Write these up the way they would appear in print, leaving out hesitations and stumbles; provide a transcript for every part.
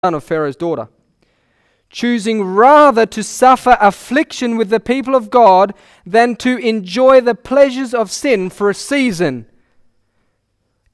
son of Pharaoh's daughter, choosing rather to suffer affliction with the people of God than to enjoy the pleasures of sin for a season,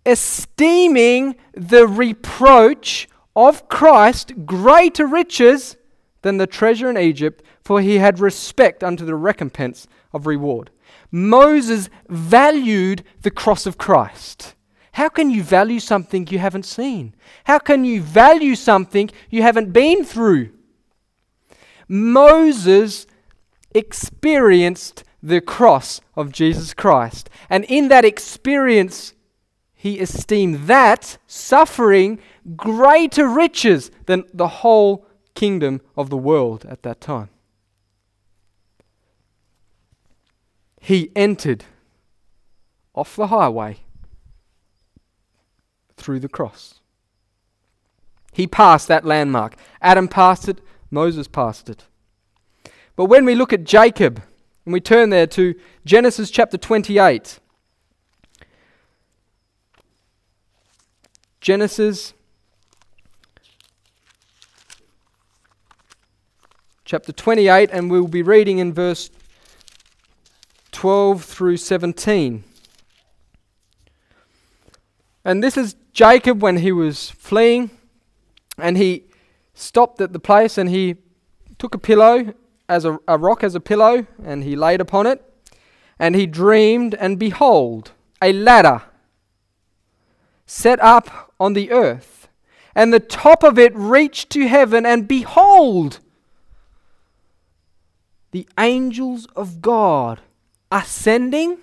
esteeming the reproach of Christ greater riches than the treasure in Egypt, for he had respect unto the recompense of reward. Moses valued the cross of Christ. How can you value something you haven't seen? How can you value something you haven't been through? Moses experienced the cross of Jesus Christ. And in that experience, he esteemed that suffering greater riches than the whole kingdom of the world at that time. He entered off the highway through the cross. He passed that landmark. Adam passed it, Moses passed it. But when we look at Jacob, and we turn there to Genesis chapter 28. Genesis chapter 28, and we'll be reading in verse 12 through 17. And this is Jacob when he was fleeing, and he stopped at the place and he took a pillow, as a rock as a pillow, and he laid upon it, and he dreamed, and behold, a ladder set up on the earth, and the top of it reached to heaven, and behold, the angels of God ascending,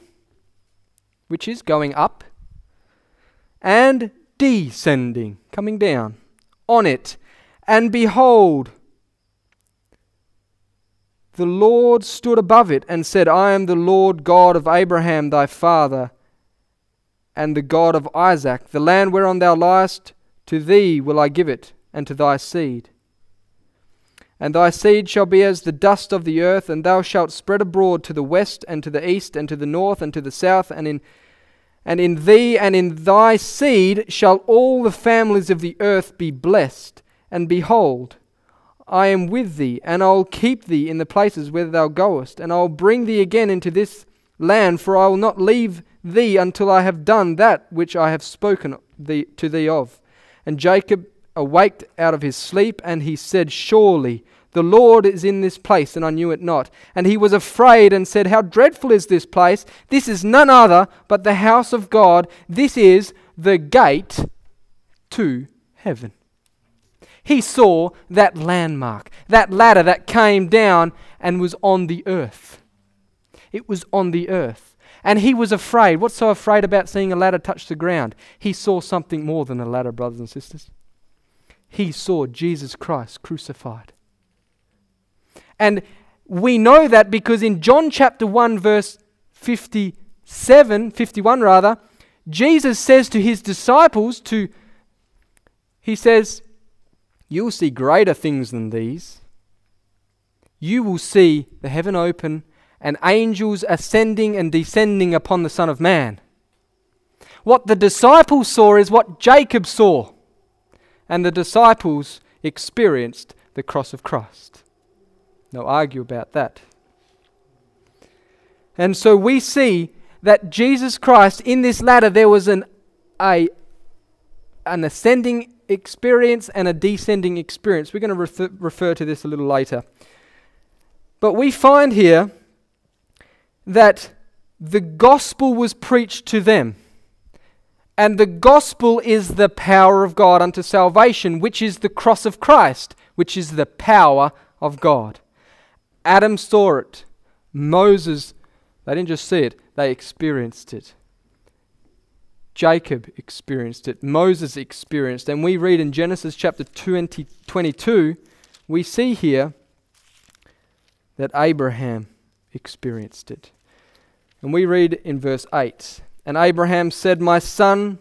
which is going up, and descending, coming down on it. And behold, the Lord stood above it and said, I am the Lord God of Abraham thy father, and the God of Isaac. The land whereon thou liest, to thee will I give it, and to thy seed. And thy seed shall be as the dust of the earth, and thou shalt spread abroad to the west, and to the east, and to the north, and to the south, and in thee and in thy seed shall all the families of the earth be blessed. And behold, I am with thee, and I'll keep thee in the places where thou goest, and I'll bring thee again into this land, for I will not leave thee until I have done that which I have spoken to thee of. And Jacob awaked out of his sleep, and he said, Surely the Lord is in this place, and I knew it not. And he was afraid and said, How dreadful is this place! This is none other but the house of God. This is the gate to heaven. He saw that landmark, that ladder that came down and was on the earth. It was on the earth. And he was afraid. What's so afraid about seeing a ladder touch the ground? He saw something more than a ladder, brothers and sisters. He saw Jesus Christ crucified. And we know that because in John chapter 1 verse 51 Jesus says to his disciples, he says, you will see greater things than these. You will see the heaven open and angels ascending and descending upon the Son of Man. What the disciples saw is what Jacob saw. And the disciples experienced the cross of Christ. No argue about that. And so we see that Jesus Christ, in this ladder, there was an ascending experience and a descending experience. We're going to refer to this a little later. But we find here that the gospel was preached to them. And the gospel is the power of God unto salvation, which is the cross of Christ, which is the power of God. Adam saw it. Moses, they didn't just see it, they experienced it. Jacob experienced it. Moses experienced it. And we read in Genesis chapter 22, we see here that Abraham experienced it. And we read in verse 8, And Abraham said, My son,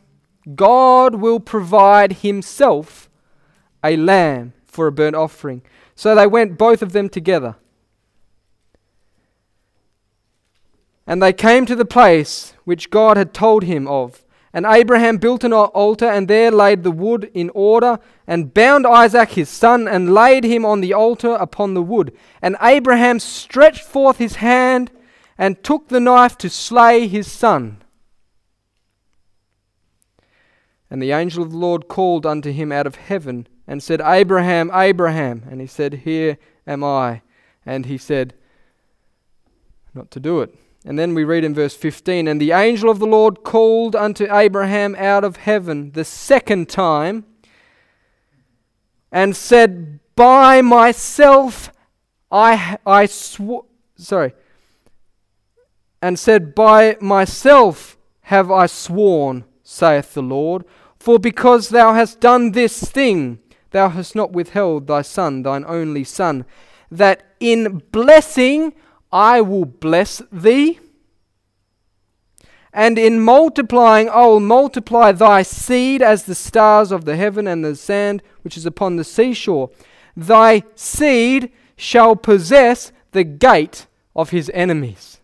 God will provide himself a lamb for a burnt offering. So they went both of them together. And they came to the place which God had told him of. And Abraham built an altar, and there laid the wood in order, and bound Isaac his son, and laid him on the altar upon the wood. And Abraham stretched forth his hand, and took the knife to slay his son. And the angel of the Lord called unto him out of heaven, and said, Abraham, Abraham. And he said, Here am I. And he said, not to do it. And then we read in verse 15, And the angel of the Lord called unto Abraham out of heaven the second time, and said, By myself I swore, and said, By myself have I sworn, saith the Lord, for because thou hast done this thing, thou hast not withheld thy son, thine only son, that in blessing I will bless thee, and in multiplying I will multiply thy seed as the stars of the heaven and the sand which is upon the seashore. Thy seed shall possess the gate of his enemies.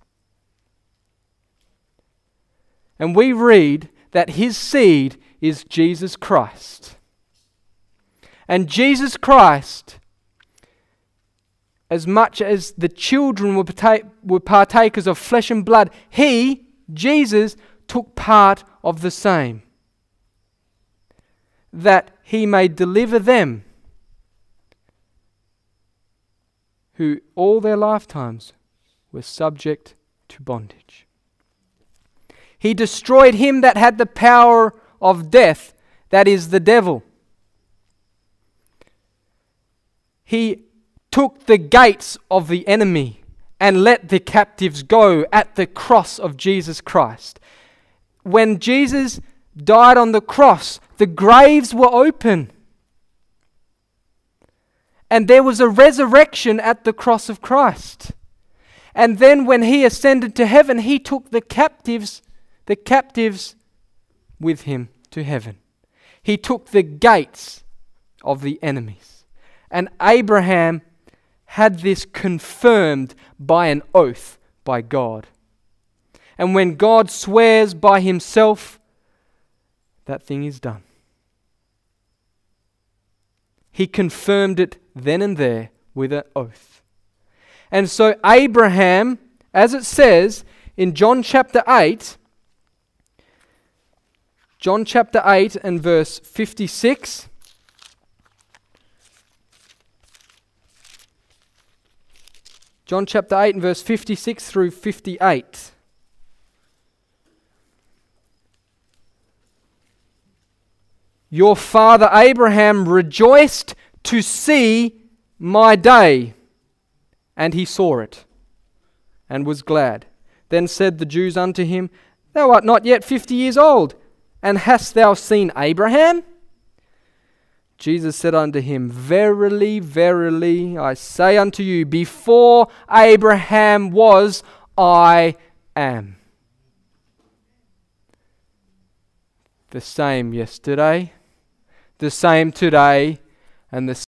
And we read that his seed is Jesus Christ. And Jesus Christ, as much as the children were partakers of flesh and blood, he, Jesus, took part of the same, that he may deliver them who all their lifetimes were subject to bondage. He destroyed him that had the power of death, that is the devil. He took the gates of the enemy and let the captives go at the cross of Jesus Christ. When Jesus died on the cross, the graves were open. And there was a resurrection at the cross of Christ. And then when he ascended to heaven, he took the captives with him to heaven. He took the gates of the enemies. And Abraham had this confirmed by an oath by God. And when God swears by himself, that thing is done. He confirmed it then and there with an oath. And so Abraham, as it says in John chapter 8 and verse 56, John chapter 8 and verse 56 through 58. Your father Abraham rejoiced to see my day, and he saw it, and was glad. Then said the Jews unto him, Thou art not yet 50 years old, and hast thou seen Abraham? Jesus said unto him, Verily, verily, I say unto you, before Abraham was, I am. The same yesterday, the same today, and the